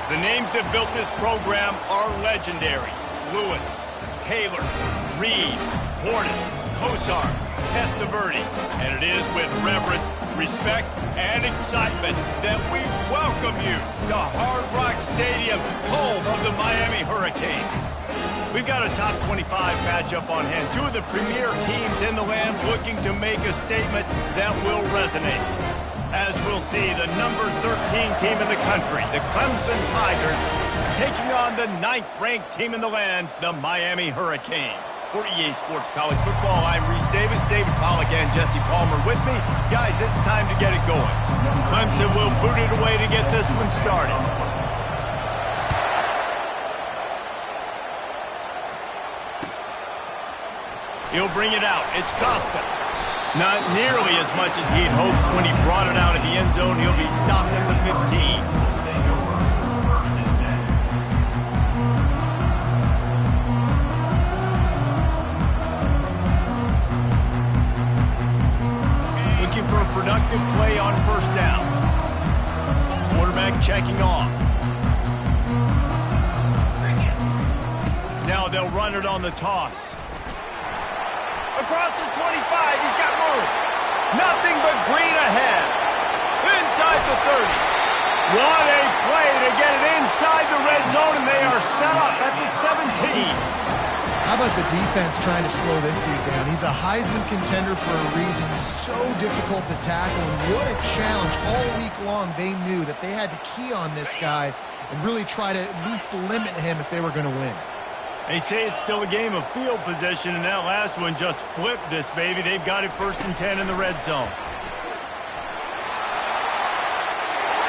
The names that built this program are legendary. Lewis, Taylor, Reed, Portis, Kosar, Testaverde. And it is with reverence, respect, and excitement that we welcome you to Hard Rock Stadium, home of the Miami Hurricanes. We've got a top 25 matchup on hand. Two of the premier teams in the land looking to make a statement that will resonate. As we'll see, the number 13 team in the country, the Clemson Tigers, taking on the 9th-ranked team in the land, the Miami Hurricanes. For EA Sports College Football, I'm Reese Davis, David Pollack, and Jesse Palmer with me. Guys, it's time to get it going. Clemson will boot it away to get this one started. He'll bring it out. It's Costa. Not nearly as much as he'd hoped when he brought it out of the end zone. He'll be stopped at the 15. Looking for a productive play on first down. Quarterback checking off. Now they'll run it on the toss. Across the 25, he's got room. Nothing but green ahead. Inside the 30. What a play to get it inside the red zone, and they are set up at the 17. How about the defense trying to slow this dude down? He's a Heisman contender for a reason. So difficult to tackle, and what a challenge. All week long, they knew that they had to key on this guy and really try to at least limit him if they were going to win. They say it's still a game of field position, and that last one just flipped this baby. They've got it 1st and 10 in the red zone.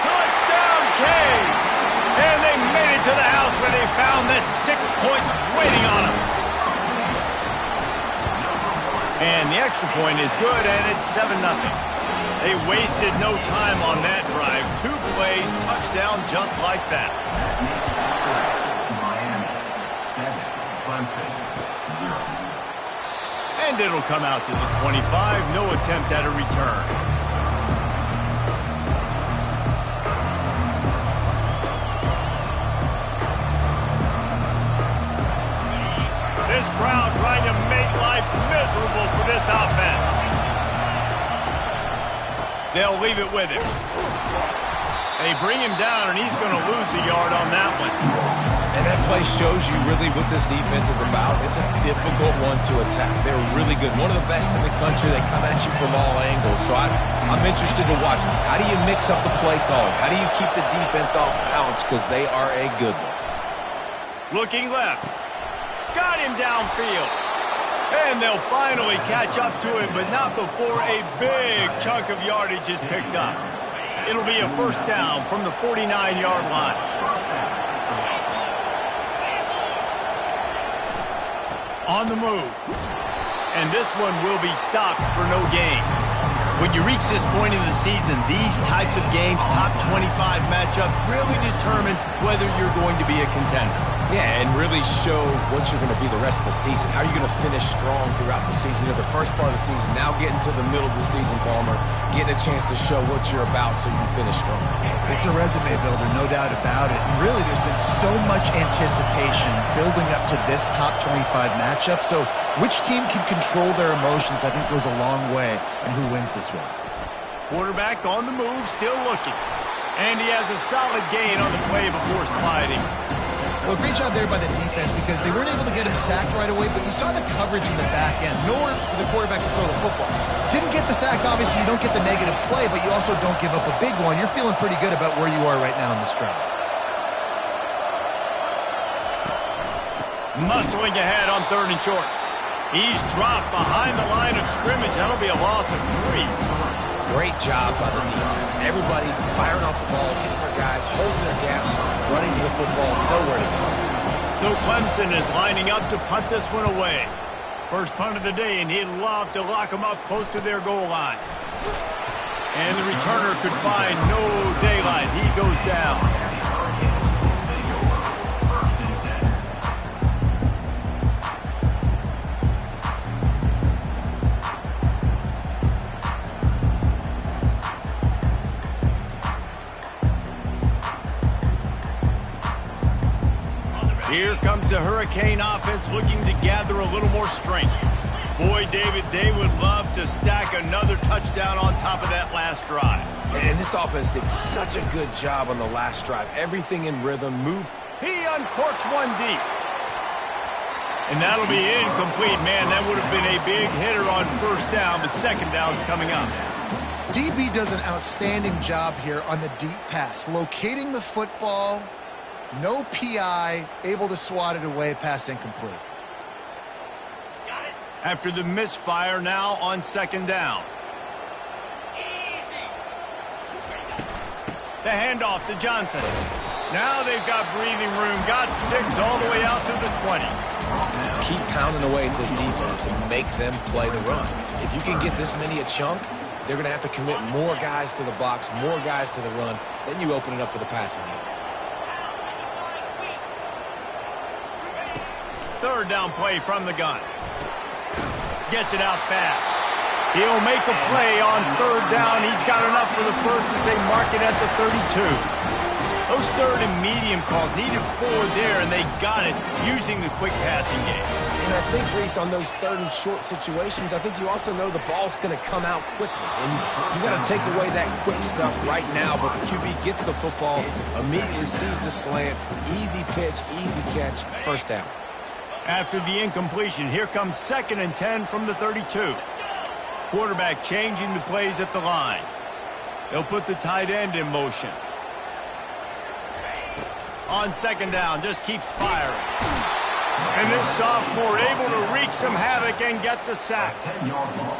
Touchdown, Canes! And they made it to the house where they found that 6 points waiting on them. And the extra point is good, and it's 7-0. They wasted no time on that drive. 2 plays, touchdown just like that. And it'll come out to the 25. No attempt at a return. This crowd trying to make life miserable for this offense. They'll leave it with him. They bring him down, and he's going to lose a yard on that one. And that play shows you really what this defense is about. It's a difficult one to attack. They're really good. One of the best in the country. They come at you from all angles. So I'm interested to watch. How do you mix up the play calling? How do you keep the defense off balance? Because they are a good one. Looking left. Got him downfield. And they'll finally catch up to him, but not before a big chunk of yardage is picked up. It'll be a first down from the 49-yard line. On the move. And this one will be stopped for no gain. When you reach this point in the season, these types of games, top 25 matchups, really determine whether you're going to be a contender. Yeah, and really show what you're going to be the rest of the season. How are you going to finish strong throughout the season? You know, the first part of the season, now getting to the middle of the season, Palmer, getting a chance to show what you're about so you can finish strong. It's a resume builder, no doubt about it. And really, there's been so much anticipation building up to this top 25 matchup. So which team can control their emotions, I think, goes a long way in who wins this one. Quarterback on the move, still looking. And he has a solid gain on the play before sliding. Well, great job there by the defense because they weren't able to get him sacked right away, but you saw the coverage in the back end. Nowhere for the quarterback to throw the football. Didn't get the sack, obviously. You don't get the negative play, but you also don't give up a big one. You're feeling pretty good about where you are right now in this drive. Muscling ahead on 3rd and short. He's dropped behind the line of scrimmage. That'll be a loss of 3. Great job by the defense. Everybody firing off the ball, hitting their guys, holding their gaps, running to the football, nowhere to go. So Clemson is lining up to punt this one away. First punt of the day, and he'd love to lock them up close to their goal line. And the returner could find no daylight. He goes down. Here comes the Hurricane offense looking to gather a little more strength. Boy, David, they would love to stack another touchdown on top of that last drive. And this offense did such a good job on the last drive. Everything in rhythm, moved. He uncorks one deep. And that'll be incomplete. Man, that would have been a big hitter on first down, but second down's coming up. DB does an outstanding job here on the deep pass, locating the football, no PI, able to swat it away, pass incomplete. After the misfire, now on second down. The handoff to Johnson. Now they've got breathing room. Got 6 all the way out to the 20. Keep pounding away at this defense and make them play the run. If you can get this many a chunk, they're going to have to commit more guys to the box, more guys to the run. Then you open it up for the passing game. Third down play from the gun. Gets it out fast. He'll make a play on third down. He's got enough for the first as they mark it at the 32. Those third and medium calls needed 4 there, and they got it using the quick passing game. And I think, Reese, on those third and short situations, I think you also know the ball's going to come out quickly. And you got to take away that quick stuff right now, but the QB gets the football, immediately sees the slant, easy pitch, easy catch, first down. After the incompletion, here comes 2nd and 10 from the 32. Quarterback changing the plays at the line. They'll put the tight end in motion. On second down, just keeps firing. And this sophomore able to wreak some havoc and get the sack.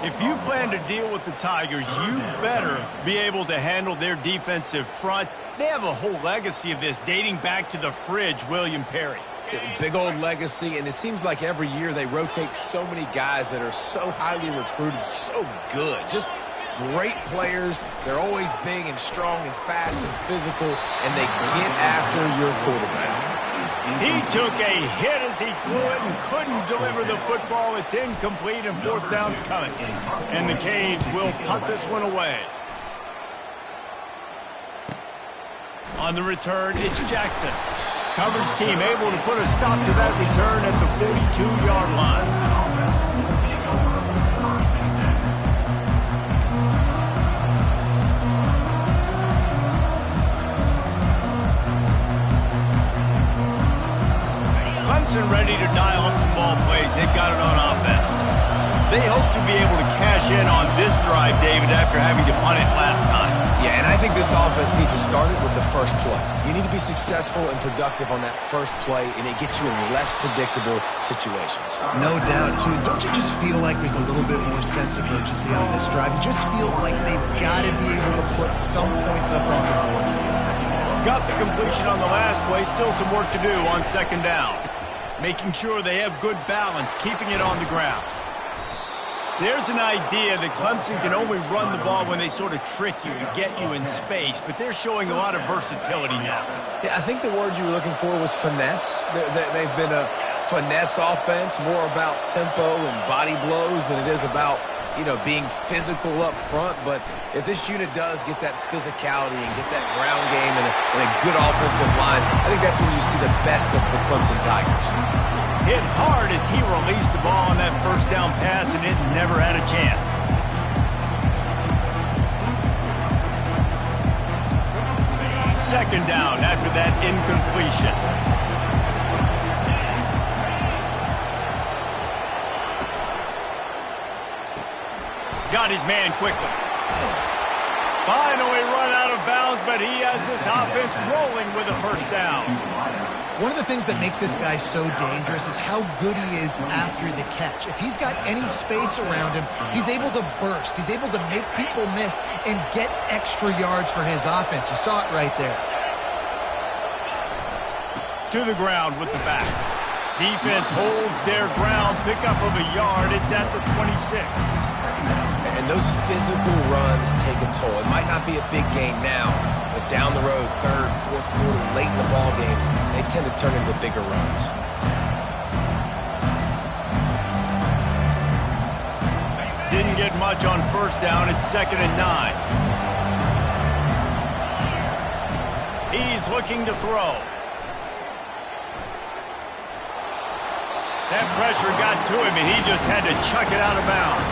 If you plan to deal with the Tigers, you better be able to handle their defensive front. They have a whole legacy of this dating back to the fridge, William Perry. Big old legacy, and it seems like every year they rotate so many guys that are so highly recruited, so good. Just great players. They're always big and strong and fast and physical, and they get after your quarterback. He took a hit as he threw it and couldn't deliver the football. It's incomplete, and fourth down's coming. And the Canes will punt this one away. On the return, it's Jackson. Coverage team able to put a stop to that return at the 42-yard line. Clemson ready to dial up some ball plays. They've got it on offense. They hope to be able to cash in on this drive, David, after having to punt it last time. Yeah, and I think this offense needs to start it with the first play. You need to be successful and productive on that first play, and it gets you in less predictable situations. No doubt, too. Don't you just feel like there's a little bit more sense of urgency on this drive? It just feels like they've got to be able to put some points up on the board. Got the completion on the last play. Still some work to do on second down. Making sure they have good balance, keeping it on the ground. There's an idea that Clemson can only run the ball when they sort of trick you and get you in space, but they're showing a lot of versatility now. Yeah, I think the word you were looking for was finesse. They've been a finesse offense, more about tempo and body blows than it is about, being physical up front. But if this unit does get that physicality and get that ground game and a good offensive line, I think that's when you see the best of the Clemson Tigers. Hit hard as he released the ball on that first down pass, and it never had a chance. Second down after that incompletion. Got his man quickly. Finally run out of bounds, but he has this offense rolling with a first down. One of the things that makes this guy so dangerous is how good he is after the catch. If he's got any space around him, he's able to burst. He's able to make people miss and get extra yards for his offense. You saw it right there. To the ground with the back. Defense holds their ground. Pickup of a yard. It's at the 26. And those physical runs take a toll. It might not be a big game now, but down the road, third, fourth quarter, late in the ball games, they tend to turn into bigger runs. Didn't get much on first down. It's 2nd and 9. He's looking to throw. That pressure got to him, and he just had to chuck it out of bounds.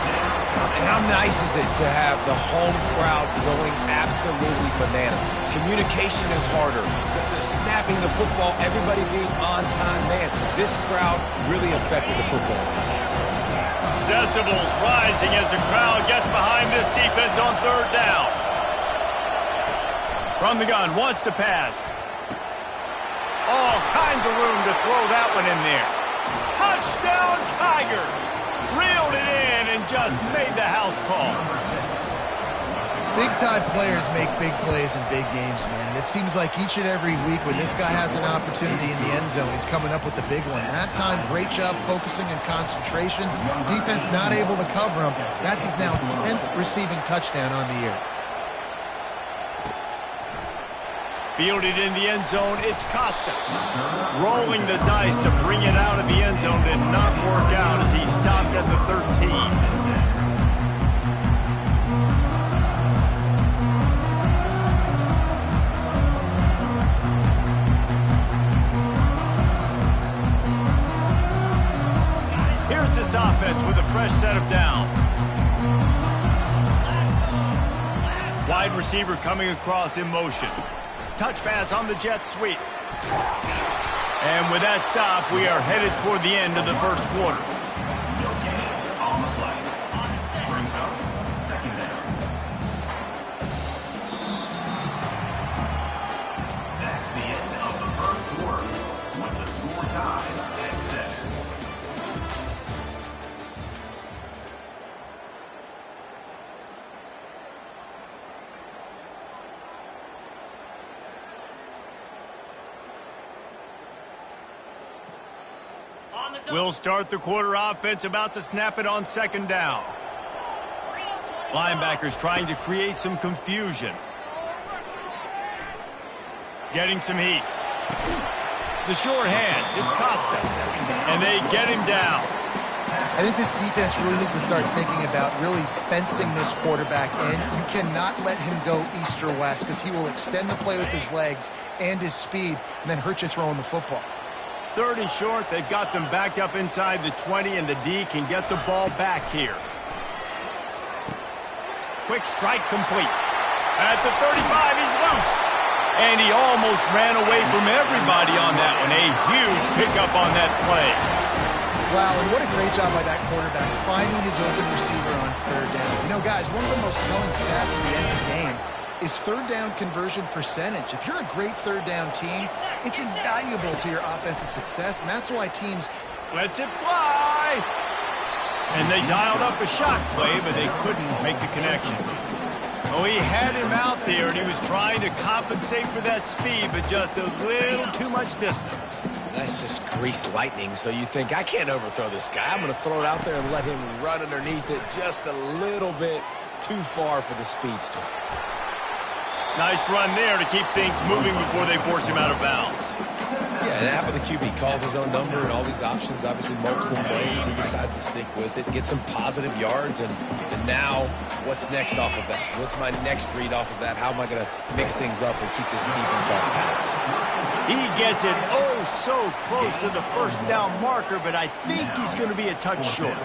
And how nice is it to have the home crowd going absolutely bananas? Communication is harder. The snapping the football, everybody being on time. Man, this crowd really affected the football. Decibels rising as the crowd gets behind this defense on third down. From the gun, wants to pass. All kinds of room to throw that one in there. Touchdown, Tigers! Reeled it in and just made the house call. Big-time players make big plays in big games, man. It seems like each and every week when this guy has an opportunity in the end zone, he's coming up with the big one. That time, great job focusing and concentration. Defense not able to cover him. That's his now 10th receiving touchdown on the year. Fielded in the end zone, it's Costa. Rolling the dice to bring it out of the end zone did not work out as he stopped at the 13. Here's this offense with a fresh set of downs. Wide receiver coming across in motion. Touch pass on the jet sweep. And with that stop, we are headed toward the end of the first quarter. That's the end of the first quarter with the score tied at 7. We'll start the quarter offense, about to snap it on second down. Linebackers trying to create some confusion. Getting some heat. The short hands, it's Costa. And they get him down. I think this defense really needs to start thinking about really fencing this quarterback in. You cannot let him go east or west because he will extend the play with his legs and his speed and then hurt you throwing the football. Third and short, they've got them backed up inside the 20, and the D can get the ball back here. Quick strike complete. At the 35, he's loose. And he almost ran away from everybody on that one. A huge pickup on that play. Wow, and what a great job by that quarterback, finding his open receiver on third down. You know, guys, one of the most telling stats at the end of the game is third down conversion percentage. If you're a great third down team, it's invaluable to your offensive success, and that's why teams lets it fly. And they dialed up a shot play, but they couldn't make the connection. Oh, he had him out there, and he was trying to compensate for that speed, but just a little too much distance. That's just greased lightning, so you think, I can't overthrow this guy. I'm going to throw it out there and let him run underneath it just a little bit too far for the speedster. Nice run there to keep things moving before they force him out of bounds. Yeah, and half of the QB calls his own number and all these options, obviously multiple plays. He decides to stick with it, get some positive yards, and now what's next off of that? What's my next read off of that? How am I going to mix things up and keep this defense off balance? He gets it oh so close to the first down marker, but I think he's going to be a touch short.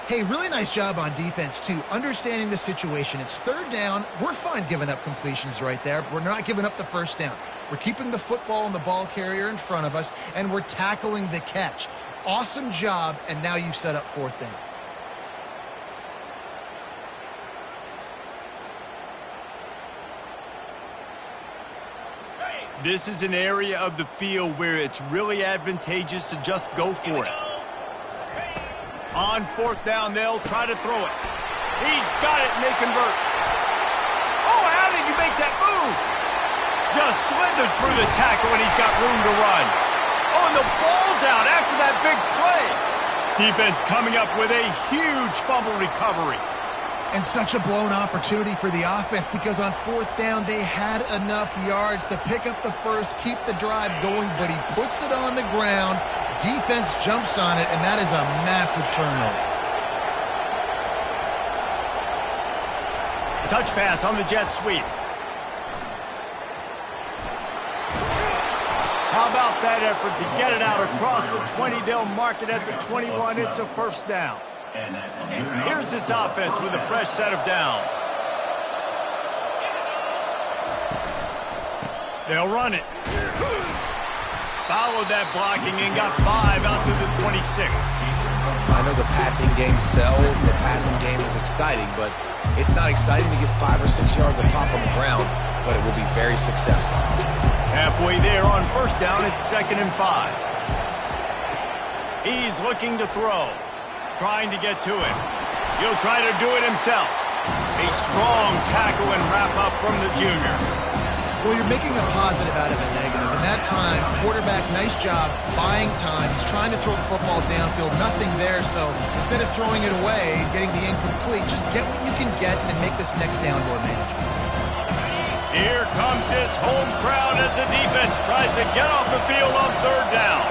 Hey, really nice job on defense, too, understanding the situation. It's third down. We're fine giving up completions right there. We're not giving up the first down. We're keeping the football and the ball carrier in front of us, and we're tackling the catch. Awesome job, and now you've set up fourth down. This is an area of the field where it's really advantageous to just go for it. On fourth down, they'll try to throw it. He's got it, and they convert. Oh, how did you make that move? Just slithered through the tackle, and he's got room to run. Oh, and the ball's out after that big play. Defense coming up with a huge fumble recovery. And such a blown opportunity for the offense because on fourth down, they had enough yards to pick up the first, keep the drive going, but he puts it on the ground. Defense jumps on it, and that is a massive turnover. Touch pass on the jet sweep. How about that effort to get it out across the 20? They'll mark it at the 21. It's a first down. Here's this offense with a fresh set of downs. They'll run it. Followed that blocking and got 5 out to the 26. I know the passing game sells, the passing game is exciting, but it's not exciting to get 5 or 6 yards of pop on the ground, but it will be very successful. Halfway there on first down, it's 2nd and 5. He's looking to throw, trying to get to it. He'll try to do it himself. A strong tackle and wrap up from the junior. Well, you're making a positive out of a negative. In that time, quarterback, nice job, buying time. He's trying to throw the football downfield, nothing there. So instead of throwing it away, getting the incomplete, just get what you can get and make this next down more manageable. Here comes this home crowd as the defense tries to get off the field on 3rd down.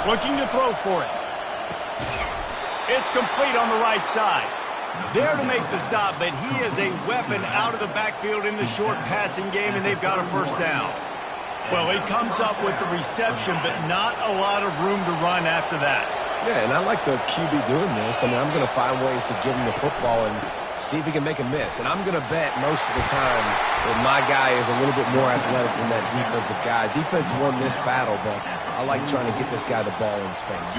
Looking to throw for it. It's complete on the right side. There to make the stop, but he is a weapon out of the backfield in the short passing game, and they've got a first down. Well, he comes up with the reception, but not a lot of room to run after that. Yeah, and I like the QB doing this. I mean, I'm going to find ways to give him the football and see if he can make a miss. And I'm going to bet most of the time that my guy is a little bit more athletic than that defensive guy. Defense won this battle, but I like trying to get this guy the ball in space.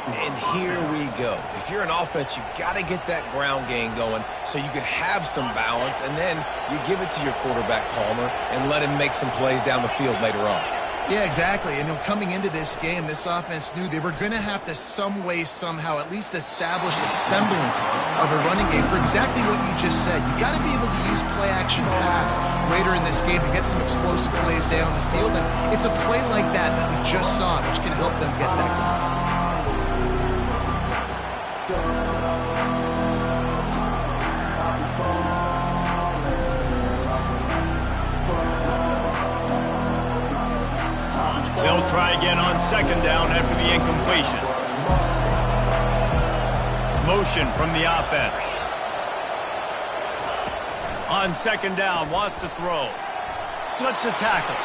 And here we go. If you're an offense, you got to get that ground game going so you can have some balance, and then you give it to your quarterback, Palmer, and let him make some plays down the field later on. Yeah, exactly. And coming into this game, this offense knew they were going to have to some way, somehow, at least establish a semblance of a running game for exactly what you just said. You got to be able to use play-action pass later in this game to get some explosive plays down the field. And it's a play like that we just saw, which can help them get that going. They'll try again on 2nd down after the incompletion. Motion from the offense. On 2nd down, wants to throw. Slips a tackle.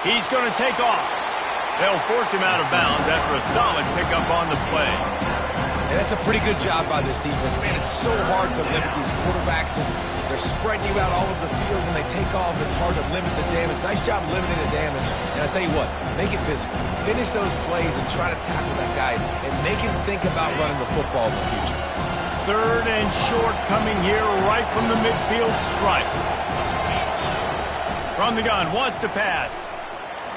He's going to take off. They'll force him out of bounds after a solid pickup on the play. And that's a pretty good job by this defense. Man, it's so hard to limit these quarterbacks, and they're spreading you out all over the field. When they take off, it's hard to limit the damage. Nice job limiting the damage. And I'll tell you what, make it physical. Finish those plays and try to tackle that guy and make him think about running the football in the future. 3rd and short coming here right from the midfield stripe. From the gun, wants to pass.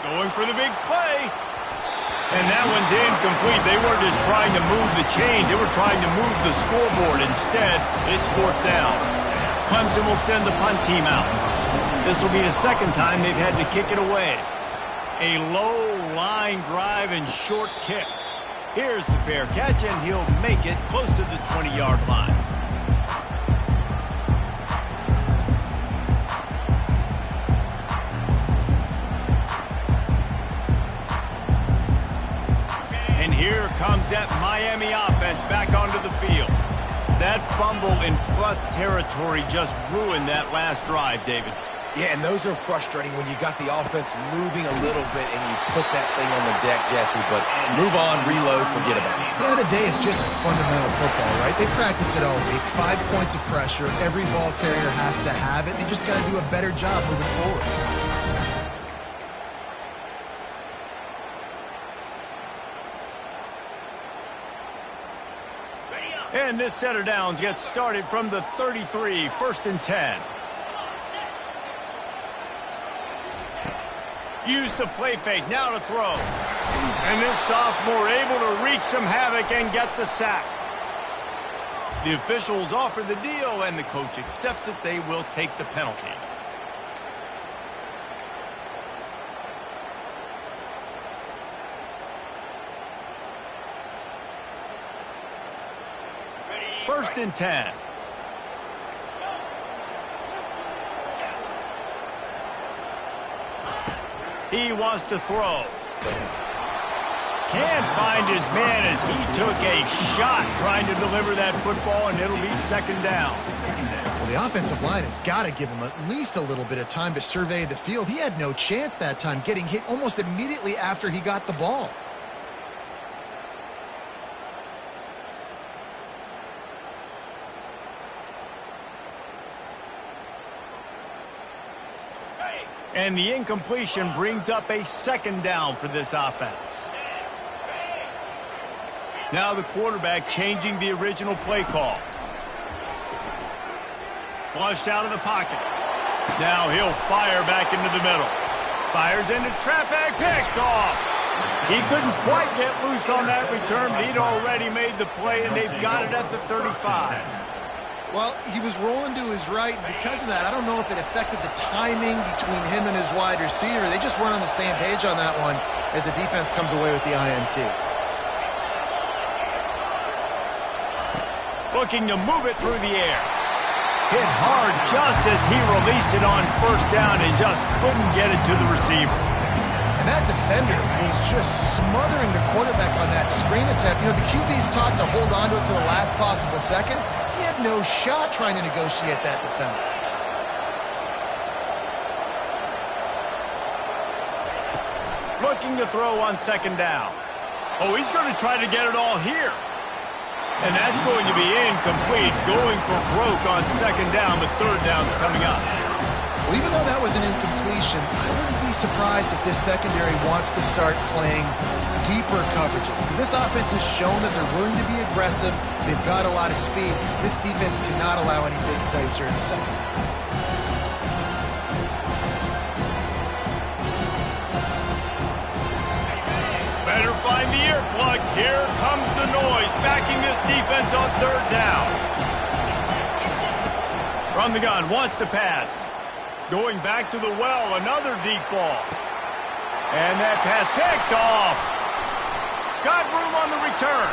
Going for the big play. And that one's incomplete. They weren't just trying to move the chains. They were trying to move the scoreboard. Instead, it's 4th down. Clemson will send the punt team out. This will be the 2nd time they've had to kick it away. A low line drive and short kick. Here's the fair catch, and he'll make it close to the 20-yard line. And here comes that Miami offense back onto the field. That fumble in plus territory just ruined that last drive, David. Yeah, and those are frustrating when you got the offense moving a little bit and you put that thing on the deck, Jesse. But move on, reload, forget about it. At the end of the day, it's just fundamental football, right? They practice it all week. 5 points of pressure. Every ball carrier has to have it. They just got to do a better job moving forward. And this set of downs gets started from the 33, 1st and 10. Use the play fake, now to throw. And this sophomore able to wreak some havoc and get the sack. The officials offer the deal, and the coach accepts it. They will take the penalties. First and 10. He wants to throw. Can't find his man as he took a shot trying to deliver that football, and it'll be second down. Well, the offensive line has got to give him at least a little bit of time to survey the field. He had no chance that time, getting hit almost immediately after he got the ball. And the incompletion brings up a second down for this offense. Now the quarterback changing the original play call. Flushed out of the pocket. Now he'll fire back into the middle. Fires into traffic, picked off. He couldn't quite get loose on that return, but he'd already made the play, and they've got it at the 35. Well, he was rolling to his right, and because of that, I don't know if it affected the timing between him and his wide receiver. They just weren't on the same page on that one as the defense comes away with the INT. Looking to move it through the air. Hit hard just as he released it on first down and just couldn't get it to the receiver. And that defender was just smothering the quarterback on that screen attempt. You know, the QB's taught to hold on to it to the last possible second. He had no shot trying to negotiate that defender. Looking to throw on second down. Oh, he's going to try to get it all here. And that's going to be incomplete, going for broke on second down, but third down's coming up. Well, even though that was an incompletion, I wouldn't be surprised if this secondary wants to start playing deeper coverages, because this offense has shown that they're willing to be aggressive. They've got a lot of speed. This defense cannot allow any big plays here in the second. Better find the earplugs. Here comes the noise, backing this defense on third down. From the gun, wants to pass. Going back to the well, another deep ball. And that pass picked off. Got room on the return.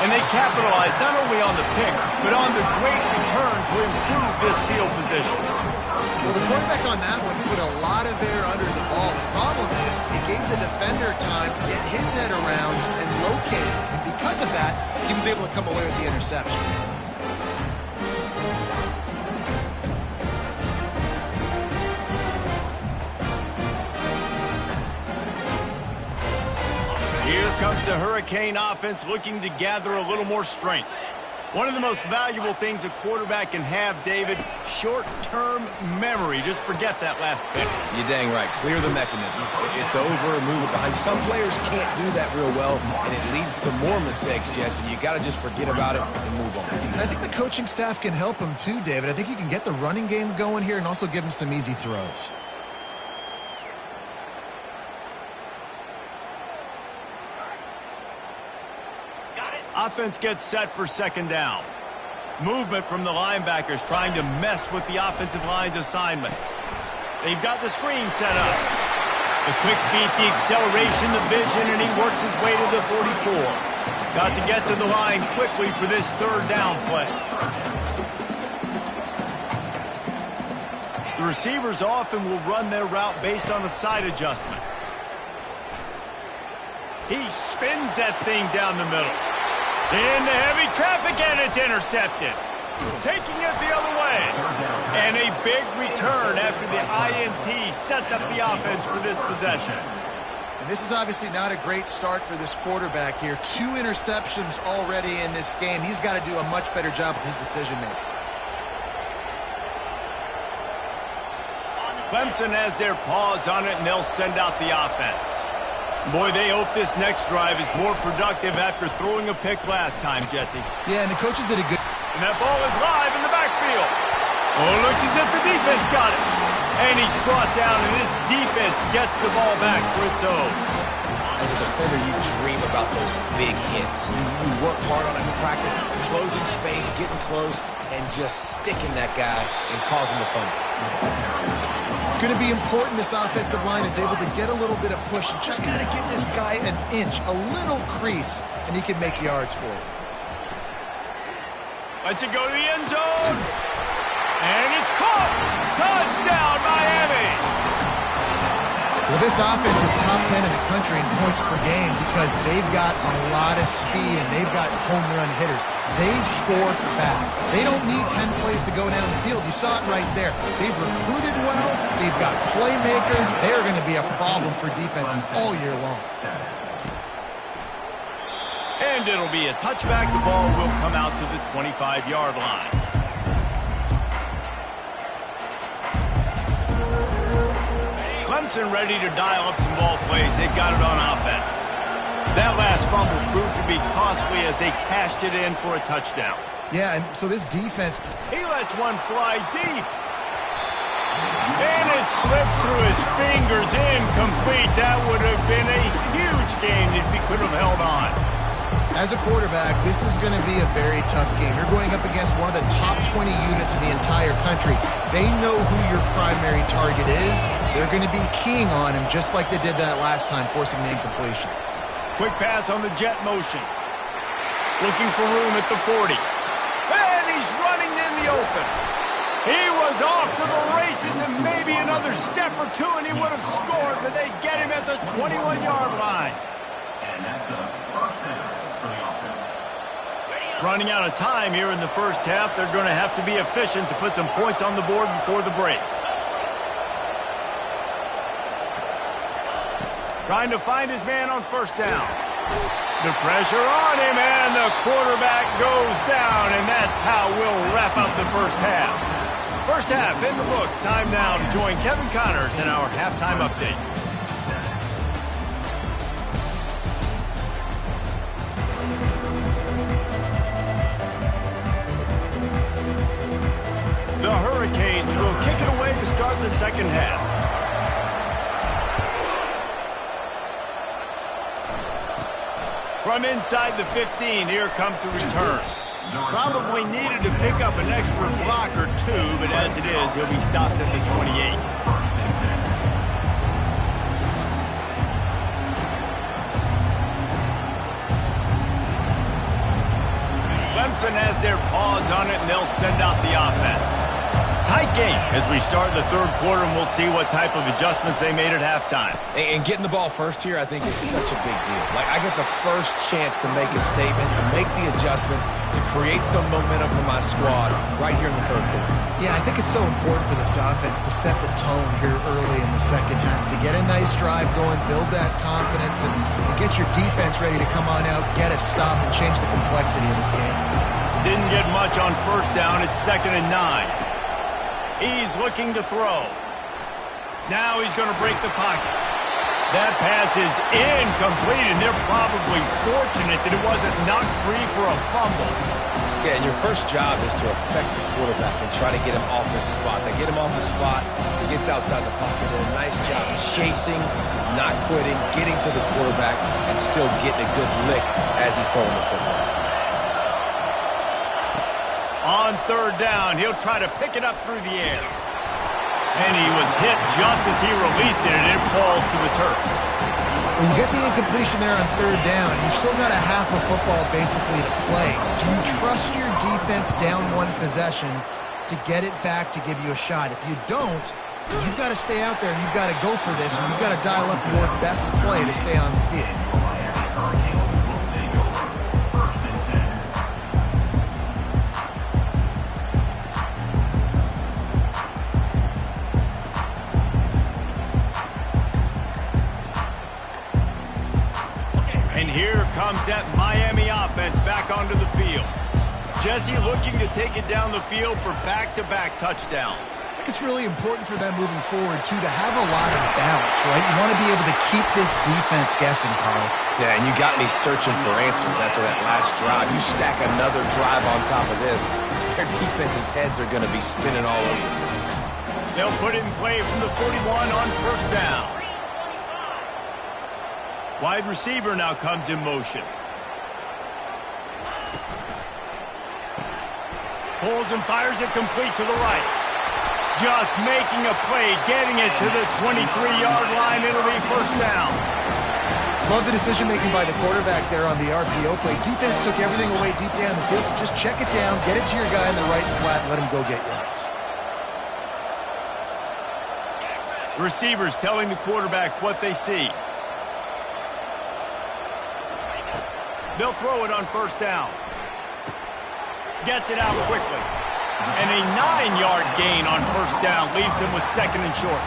And they capitalized not only on the pick, but on the great return to improve this field position. Well, the quarterback on that one put a lot of air under the ball. The problem is it gave the defender time to get his head around and locate it. And because of that, he was able to come away with the interception. Here comes the Hurricane offense looking to gather a little more strength. One of the most valuable things a quarterback can have, David, short-term memory. Just forget that last pick. You're dang right. Clear the mechanism. It's over, move it behind. Some players can't do that real well, and it leads to more mistakes, Jesse. You got to just forget about it and move on. And I think the coaching staff can help him too, David. I think you can get the running game going here and also give him some easy throws. Offense gets set for second down. Movement from the linebackers trying to mess with the offensive line's assignments. They've got the screen set up. The quick feet, the acceleration, the vision, and he works his way to the 44. Got to get to the line quickly for this third down play. The receivers often will run their route based on a side adjustment. He spins that thing down the middle. Into heavy traffic, and it's intercepted. Taking it the other way. And a big return after the INT sets up the offense for this possession. And this is obviously not a great start for this quarterback here. 2 interceptions already in this game. He's got to do a much better job with his decision-making. Clemson has their paws on it, and they'll send out the offense. Boy, they hope this next drive is more productive after throwing a pick last time, Jesse. Yeah, and the coaches did a good... And that ball is live in the backfield. Oh, looks as if the defense got it. And he's brought down, and this defense gets the ball back for its own. As a defender, you dream about those big hits. You work hard on it in practice, closing space, getting close, and just sticking that guy and causing the fumble. It's going to be important this offensive line is able to get a little bit of push. Just got to give this guy an inch, a little crease, and he can make yards for it. Lets it go to the end zone. And it's caught. Touchdown, Miami. Well, this offense is top 10 in the country in points per game because they've got a lot of speed and they've got home run hitters. They score fast. They don't need 10 plays to go down the field. You saw it right there. They've recruited well. They've got playmakers. They're going to be a problem for defenses all year long. And it'll be a touchback. The ball will come out to the 25-yard line. Clemson ready to dial up some ball plays. They've got it on offense. That last fumble proved to be costly as they cashed it in for a touchdown. Yeah, and so this defense... He lets one fly deep. And it slips through his fingers, incomplete. That would have been a huge gain if he could have held on. As a quarterback, this is going to be a very tough game. You're going up against one of the top 20 units in the entire country. They know who your primary target is. They're going to be keying on him just like they did that last time, forcing the incompletion. Quick pass on the jet motion. Looking for room at the 40. And he's running in the open. He was off to the races and maybe another step or two and he would have scored, but they get him at the 21-yard line. And that's a first down for the offense. Running out of time here in the first half. They're going to have to be efficient to put some points on the board before the break. Trying to find his man on first down. The pressure on him, and the quarterback goes down, and that's how we'll wrap up the first half. First half in the books. Time now to join Kevin Connors in our halftime update. The Hurricanes will kick it away to start the second half. From inside the 15, here comes the return. Probably needed to pick up an extra block or two, but as it is, he'll be stopped at the 28. Clemson has their paws on it, and they'll send out the offense. Tight game as we start the third quarter, and we'll see what type of adjustments they made at halftime. And getting the ball first here, I think, is such a big deal. Like, I get the first chance to make a statement, to make the adjustments, to create some momentum for my squad right here in the third quarter. Yeah, I think it's so important for this offense to set the tone here early in the second half, to get a nice drive going, build that confidence, and get your defense ready to come on out, get a stop, and change the complexity of this game. Didn't get much on first down. It's 2nd and 9. He's looking to throw. Now he's going to break the pocket. That pass is incomplete, and they're probably fortunate that it wasn't knocked free for a fumble. Yeah, and your first job is to affect the quarterback and try to get him off his spot. They get him off the spot, he gets outside the pocket, and a nice job chasing, not quitting, getting to the quarterback, and still getting a good lick as he's throwing the football. On third down, he'll try to pick it up through the air. And he was hit just as he released it, and it falls to the turf. When you get the incompletion there on third down, you've still got a half of football basically to play. Do you trust your defense down one possession to get it back to give you a shot? If you don't, you've got to stay out there and you've got to go for this, and you've got to dial up your best play to stay on the field. Here comes that Miami offense back onto the field. Jesse looking to take it down the field for back-to-back touchdowns. I think it's really important for them moving forward, too, to have a lot of bounce, right? You want to be able to keep this defense guessing, Carl. Yeah, and you got me searching for answers after that last drive. You stack another drive on top of this, their defense's heads are going to be spinning all over the place. They'll put it in play from the 41 on first down. Wide receiver now comes in motion. Pulls and fires it complete to the right. Just making a play, getting it to the 23-yard line. It'll be first down. Love the decision-making by the quarterback there on the RPO play. Defense took everything away deep down the field, so just check it down, get it to your guy in the right flat, and let him go get yards. The receivers telling the quarterback what they see. They'll throw it on first down. Gets it out quickly. And a 9-yard gain on first down leaves him with second and short.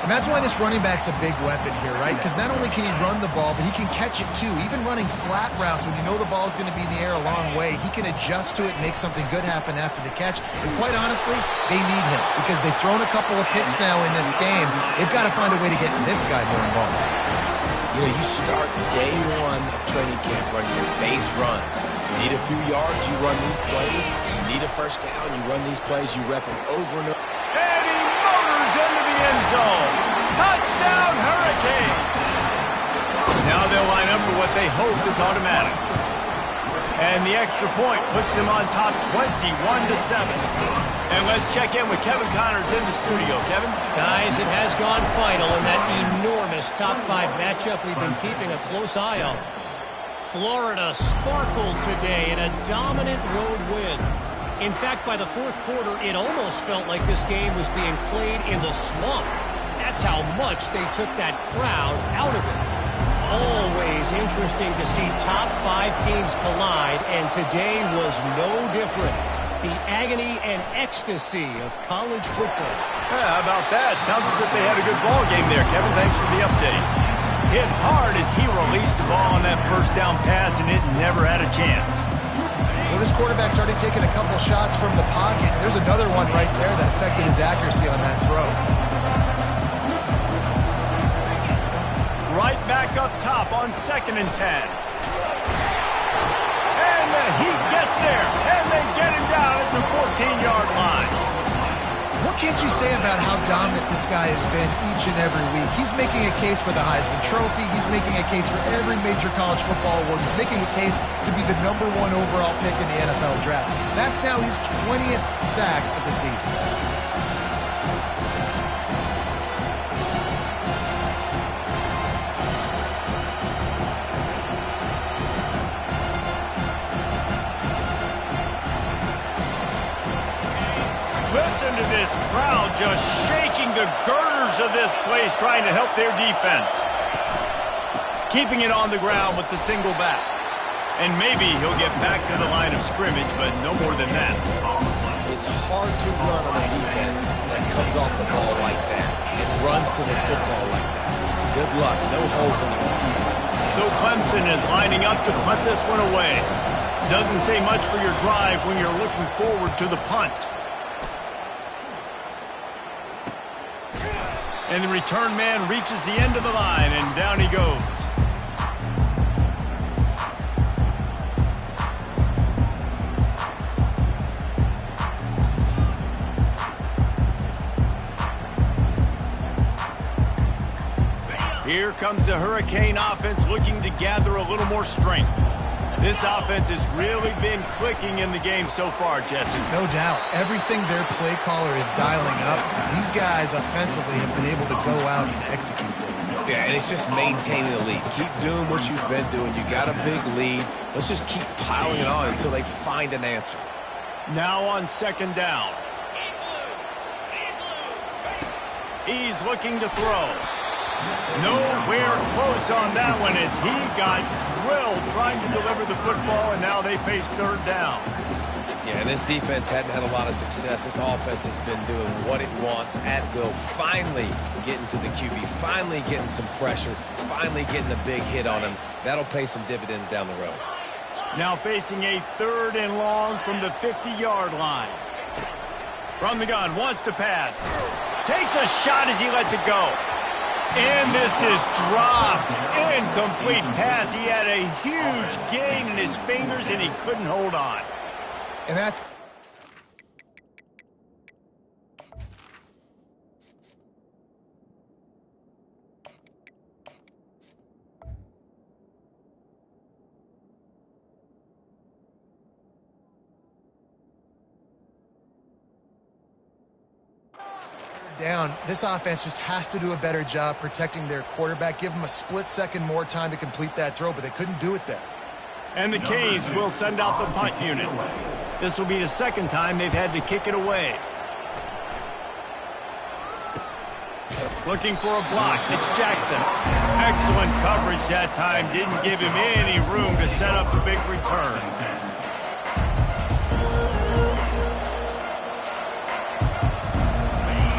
And that's why this running back's a big weapon here, right? Because not only can he run the ball, but he can catch it too. Even running flat routes when you know the ball's going to be in the air a long way, he can adjust to it and make something good happen after the catch. And quite honestly, they need him because they've thrown a couple of picks now in this game. They've got to find a way to get this guy more involved. You know, you start day one of training camp running your base runs. You need a few yards, you run these plays. You need a first down, you run these plays. You rep them over and over. And he motors into the end zone. Touchdown, Hurricane! Now they'll line up for what they hope is automatic. And the extra point puts them on top 21-7. And let's check in with Kevin Connors in the studio. Kevin? Guys, it has gone final in that enormous top-5 matchup we've been keeping a close eye on. Florida sparkled today in a dominant road win. In fact, by the fourth quarter, it almost felt like this game was being played in the swamp. That's how much they took that crowd out of it. Always interesting to see top-5 teams collide, and today was no different. The agony and ecstasy of college football. Yeah, how about that? Sounds as if they had a good ball game there. Kevin, thanks for the update. Hit hard as he released the ball on that first down pass, and it never had a chance. Well, this quarterback started taking a couple shots from the pocket. There's another one right there that affected his accuracy on that throw. Right back up top on 2nd and 10. And the Heat gets there, and they get him down at the 14-yard line. What can't you say about how dominant this guy has been each and every week? He's making a case for the Heisman Trophy. He's making a case for every major college football award. He's making a case to be the #1 overall pick in the NFL draft. That's now his 20th sack of the season. Listen to this crowd just shaking the girders of this place, trying to help their defense. Keeping it on the ground with the single back. And maybe he'll get back to the line of scrimmage, but no more than that. It's hard to run on a defense that comes off the ball like that. It runs to the football like that. Good luck. No holes anymore. So Clemson is lining up to punt this one away. Doesn't say much for your drive when you're looking forward to the punt. And the return man reaches the end of the line, and down he goes. Here comes the Hurricane offense looking to gather a little more strength. This offense has really been clicking in the game so far, Jesse. No doubt. Everything their play caller is dialing up, these guys offensively have been able to go out and execute. Yeah, and it's just maintaining the lead. Keep doing what you've been doing. You got a big lead. Let's just keep piling it on until they find an answer. Now on 2nd down. He's looking to throw. Nowhere close on that one as he got drilled trying to deliver the football, and now they face 3rd down. Yeah, and this defense hadn't had a lot of success. This offense has been doing what it wants at will. Finally getting to the QB, finally getting some pressure, finally getting a big hit on him. That'll pay some dividends down the road. Now facing a 3rd and long from the 50-yard line. From the gun, wants to pass. Takes a shot as he lets it go. And this is dropped. Incomplete pass. He had a huge gain in his fingers, and he couldn't hold on. And that's... down. This offense just has to do a better job protecting their quarterback. Give him a split second more time to complete that throw, but they couldn't do it there. And the Canes will send out the punt unit. This will be the 2nd time they've had to kick it away. Looking for a block. It's Jackson. Excellent coverage that time. Didn't give him any room to set up a big return.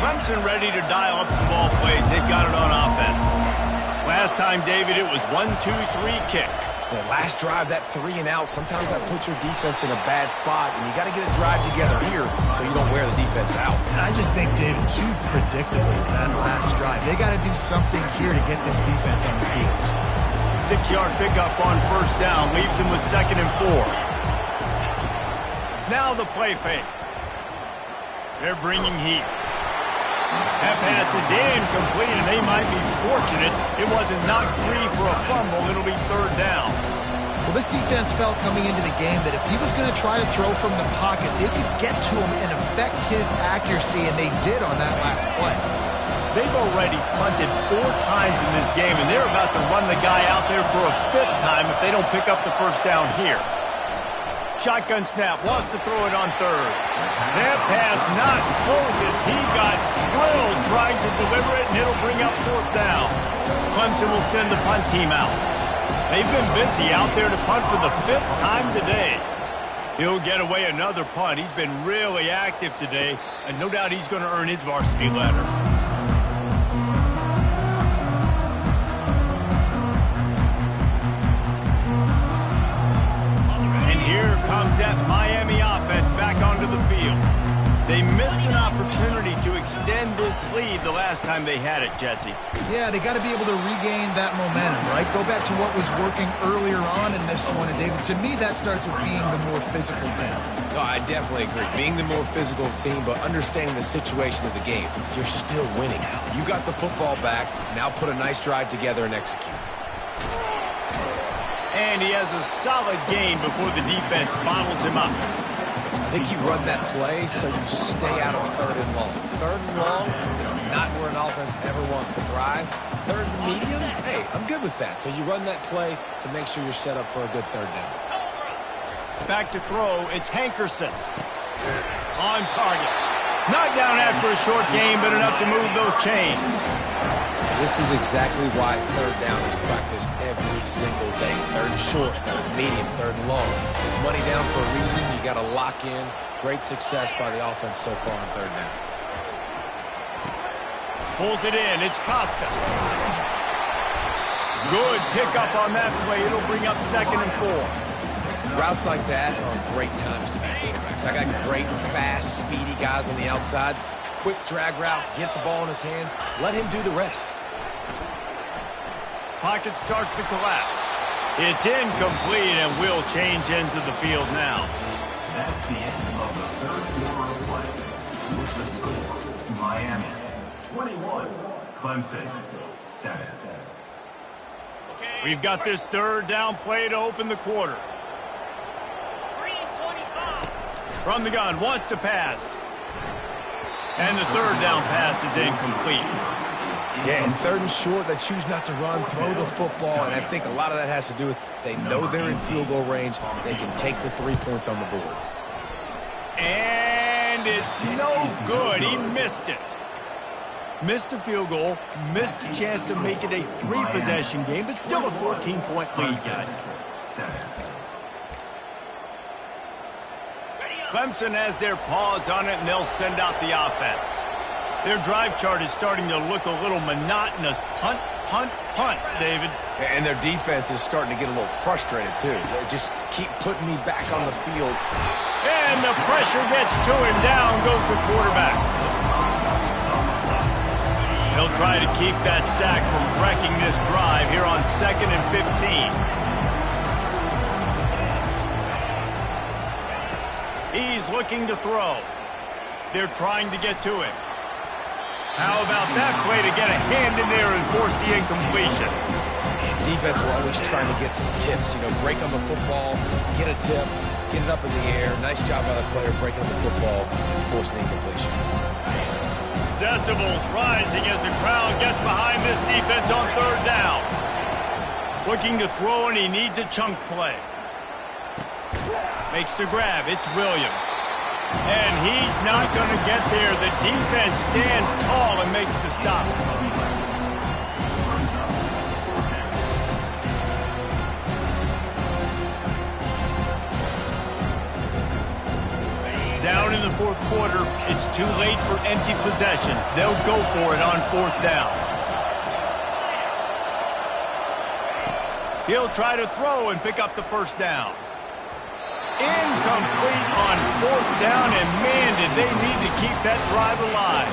Clemson ready to dial up some ball plays. They've got it on offense. Last time, David, it was 1-2-3 kick. The last drive, that 3-and-out, sometimes that puts your defense in a bad spot, and you got to get a drive together here so you don't wear the defense out. I just think, David, too predictable that last drive. They got to do something here to get this defense on the heels. 6-yard pickup on first down leaves him with 2nd and 4. Now the play fake. They're bringing heat. That pass is incomplete, and they might be fortunate it wasn't knocked free for a fumble. It'll be 3rd down. Well, this defense felt coming into the game that if he was going to try to throw from the pocket, they could get to him and affect his accuracy, and they did on that last play. They've already punted 4 times in this game, and they're about to run the guy out there for a 5th time if they don't pick up the first down here. Shotgun snap, wants to throw it on 3rd. That pass not closes. He got drilled trying to deliver it, and it'll bring up 4th down. Clemson will send the punt team out. They've been busy out there to punt for the 5th time today. He'll get away another punt. He's been really active today, and no doubt he's going to earn his varsity letter. That Miami offense back onto the field. They missed an opportunity to extend this lead the last time they had it, Jesse. Yeah, they got to be able to regain that momentum, right? Go back to what was working earlier on in this one. And David, to me, that starts with being the more physical team. No, I definitely agree. Being the more physical team, but understanding the situation of the game. You're still winning. You got the football back. Now put a nice drive together and execute. And he has a solid gain before the defense bottles him up. I think you run that play so you stay out of 3rd and long. 3rd and long is not where an offense ever wants to thrive. 3rd and medium, hey, I'm good with that. So you run that play to make sure you're set up for a good 3rd down. Back to throw, it's Hankerson. On target. Knocked down after a short gain, but enough to move those chains. This is exactly why 3rd down is practiced every single day. 3rd and short, 3rd and medium, 3rd and long. It's money down for a reason. You got to lock in. Great success by the offense so far on 3rd down. Pulls it in. It's Costa. Good pickup on that play. It'll bring up 2nd and 4. Routes like that are great times to be quarterbacks. I got great, fast, speedy guys on the outside. Quick drag route, get the ball in his hands, let him do the rest. Pocket starts to collapse. It's incomplete, and will change ends of the field now. That's the end of the 3rd quarter of play. With the score, Miami 21, Clemson 7. We've got this 3rd down play to open the quarter. From the gun, wants to pass. And the 3rd down pass is incomplete. Yeah, and 3rd and short, they choose not to run, throw the football, and I think a lot of that has to do with they know they're in field goal range. They can take the 3 points on the board. And it's no good. He missed it. Missed the field goal, missed the chance to make it a 3-possession game, but still a 14-point lead, guys. Clemson has their paws on it, and they'll send out the offense. Their drive chart is starting to look a little monotonous. Punt, punt, punt, David. And their defense is starting to get a little frustrated, too. They just keep putting me back on the field. And the pressure gets to him. Down goes the quarterback. He'll try to keep that sack from wrecking this drive here on 2nd and 15. He's looking to throw. They're trying to get to him. How about that play to get a hand in there and force the incompletion? Defense were always trying to get some tips. You know, break on the football, get a tip, get it up in the air. Nice job by the player breaking up the football and forcing the incompletion. Decibels rising as the crowd gets behind this defense on 3rd down. Looking to throw, and he needs a chunk play. Makes the grab. It's Williams. And he's not going to get there. The defense stands tall and makes the stop. Down in the fourth quarter, it's too late for empty possessions. They'll go for it on fourth down. He'll try to throw and pick up the first down. Incomplete on fourth down, and man, did they need to keep that drive alive.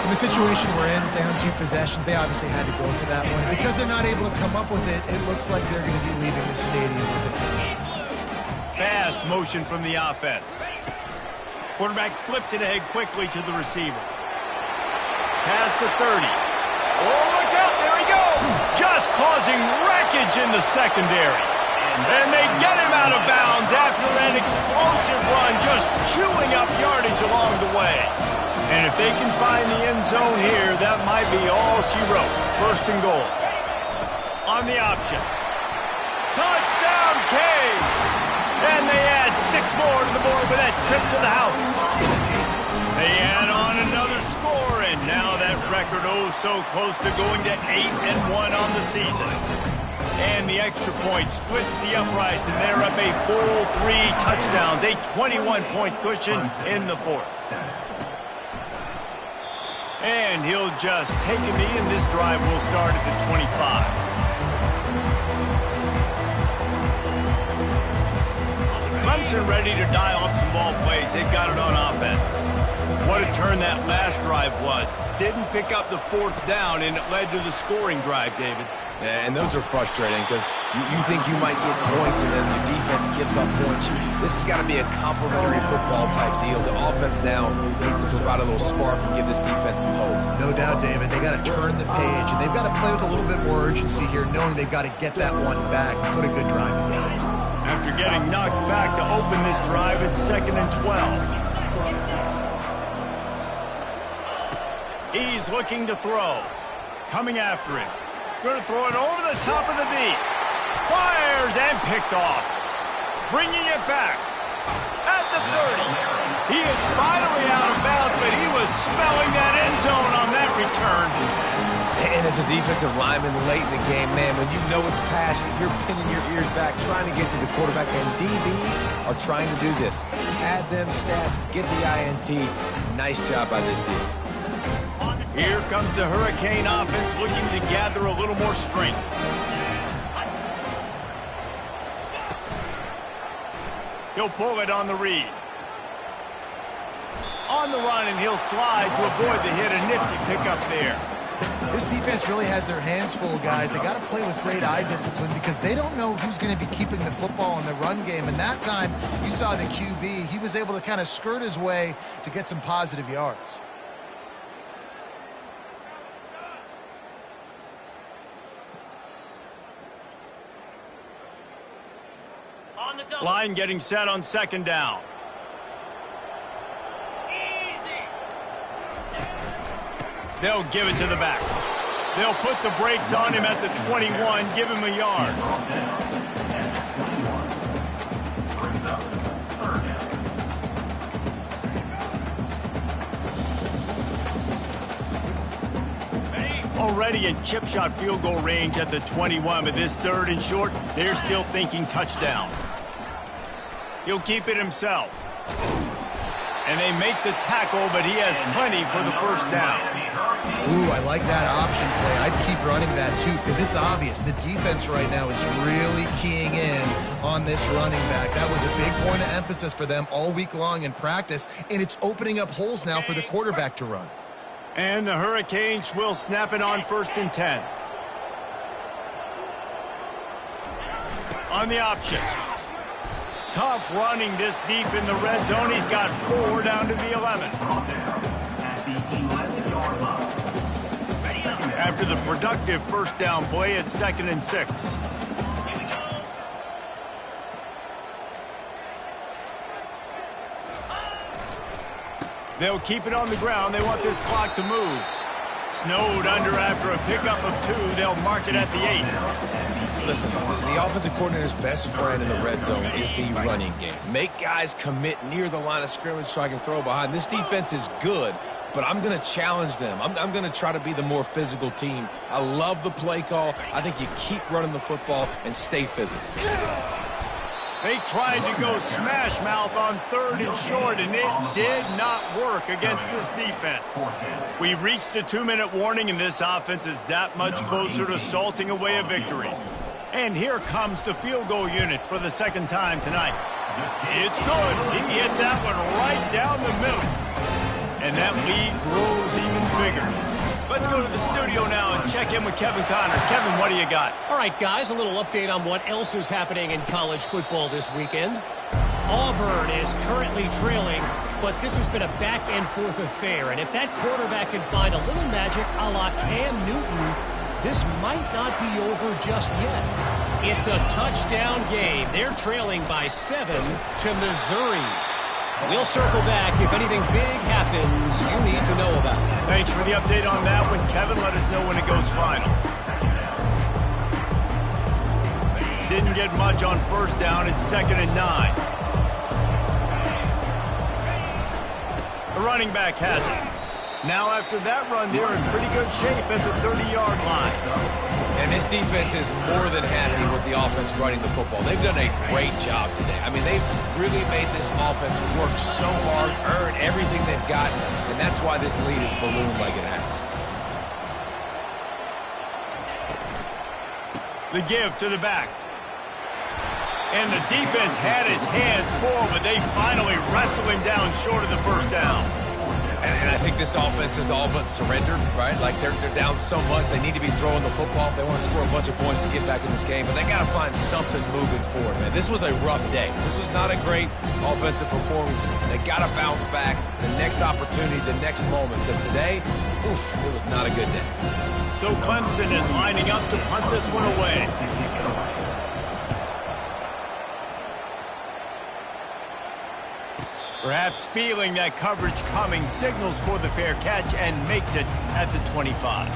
In the situation we're in, down 2 possessions, they obviously had to go for that one. Because they're not able to come up with it, it looks like they're going to be leaving the stadium with it. Fast motion from the offense. Quarterback flips it ahead quickly to the receiver. Past the 30. Oh, look out, there he goes! Just causing wreckage in the secondary. And they get him out of bounds after an explosive run, just chewing up yardage along the way. And if they can find the end zone here, that might be all she wrote. First and goal. On the option. Touchdown, Canes! And they add 6 more to the board with that trip to the house. They add on another score, and now that record so close to going to 8-1 on the season. And the extra point splits the uprights, and they're up a full 3 touchdowns, a 21-point cushion in the fourth. And he'll just take a knee, and this drive will start at the 25. Clemson ready to dial up some ball plays. They've got it on offense. What a turn that last drive was. Didn't pick up the fourth down, and it led to the scoring drive, David. Yeah, and those are frustrating because you think you might get points and then your defense gives up points. This has got to be a complementary football type deal. The offense now needs to provide a little spark and give this defense some hope. No doubt, David. They got to turn the page, and they've got to play with a little bit more urgency here, knowing they've got to get that one back and put a good drive together. After getting knocked back to open this drive, it's 2nd and 12. He's looking to throw. Coming after him. Going to throw it over the top of the deep. Fires and picked off. Bringing it back. At the 30. He is finally out of bounds, but he was smelling that end zone on that return. And as a defensive lineman late in the game, man, when you know it's passionate, you're pinning your ears back, trying to get to the quarterback, and DBs are trying to do this. Pad them stats, get the INT. Nice job by this dude. Here comes the Hurricane offense looking to gather a little more strength. He'll pull it on the read. On the run, and he'll slide to avoid the hit. A nifty pickup there. This defense really has their hands full, guys. They got to play with great eye discipline because they don't know who's going to be keeping the football in the run game. And that time, you saw the QB. He was able to kind of skirt his way to get some positive yards. Line getting set on 2nd down. They'll give it to the back. They'll put the brakes on him at the 21, give him a yard. Already in chip shot field goal range at the 21, but this 3rd and short, they're still thinking touchdown. He'll keep it himself. And they make the tackle, but he has plenty for the first down. Ooh, I like that option play. I'd keep running that too because it's obvious. The defense right now is really keying in on this running back. That was a big point of emphasis for them all week long in practice, and it's opening up holes now for the quarterback to run. And the Hurricanes will snap it on 1st and 10. On the option. Tough running this deep in the red zone. He's got 4 down to the 11. After the productive first down play, it's 2nd and 6. They'll keep it on the ground. They want this clock to move. Snowed under after a pickup of 2. They'll mark it at the 8. Listen, the offensive coordinator's best friend in the red zone is the running game. Make guys commit near the line of scrimmage so I can throw behind. This defense is good, but I'm going to challenge them. I'm going to try to be the more physical team. I love the play call. I think you keep running the football and stay physical. They tried to go smash mouth on 3rd and short, and it did not work against this defense. We've reached the 2-minute warning, and this offense is that much closer to salting away a victory. And here comes the field goal unit for the 2nd time tonight. It's good. He hit that one right down the middle. And that lead grows even bigger. Let's go to the studio now and check in with Kevin Connors. Kevin, what do you got? All right, guys, a little update on what else is happening in college football this weekend. Auburn is currently trailing, but this has been a back-and-forth affair. And if that quarterback can find a little magic a la Cam Newton, this might not be over just yet. It's a touchdown game. They're trailing by 7 to Missouri. We'll circle back if anything big happens you need to know about. Thanks for the update on that one, Kevin. Let us know when it goes final. Didn't get much on 1st down. It's 2nd and 9. The running back has it. Now after that run, they're in pretty good shape at the 30-yard line. And this defense is more than happy with the offense running the football. They've done a great job today. I mean, they've really made this offense work so hard, earn everything they've got, and that's why this lead is ballooned like it has. The give to the back. And the defense had his hands full, but they finally wrestled him down short of the 1st down. And I think this offense is all but surrendered, right? Like, they're down so much, they need to be throwing the football if they want to score a bunch of points to get back in this game. But they got to find something moving forward, man. This was a rough day. This was not a great offensive performance. They got to bounce back the next opportunity, the next moment. Because today, oof, it was not a good day. So Clemson is lining up to punt this one away. Perhaps feeling that coverage coming, signals for the fair catch and makes it at the 25.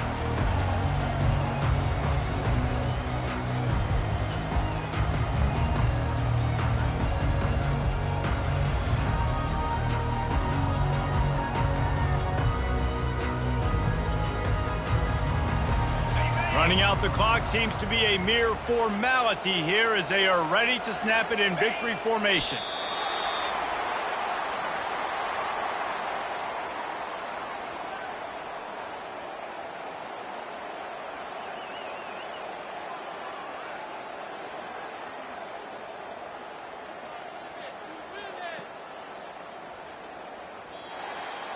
Running out the clock seems to be a mere formality here as they are ready to snap it in victory formation.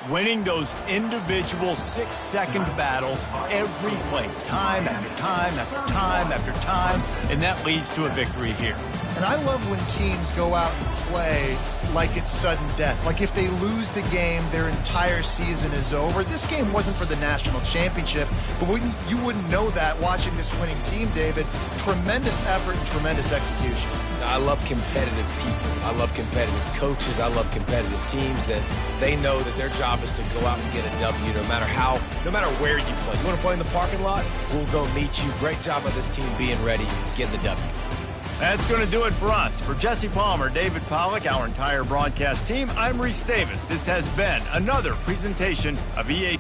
Winning those individual 6-second battles every play, time after time after time after time, and that leads to a victory here. And I love when teams go out and play like it's sudden death. Like if they lose the game, their entire season is over. This game wasn't for the national championship, but you wouldn't know that watching this winning team, David. Tremendous effort and tremendous execution. I love competitive people. I love competitive coaches. I love competitive teams that they know that their job is to go out and get a W no matter where you play. You want to play in the parking lot? We'll go meet you. Great job of this team being ready, getting the W. That's going to do it for us. For Jesse Palmer, David Pollack, our entire broadcast team, I'm Reese Davis. This has been another presentation of EA.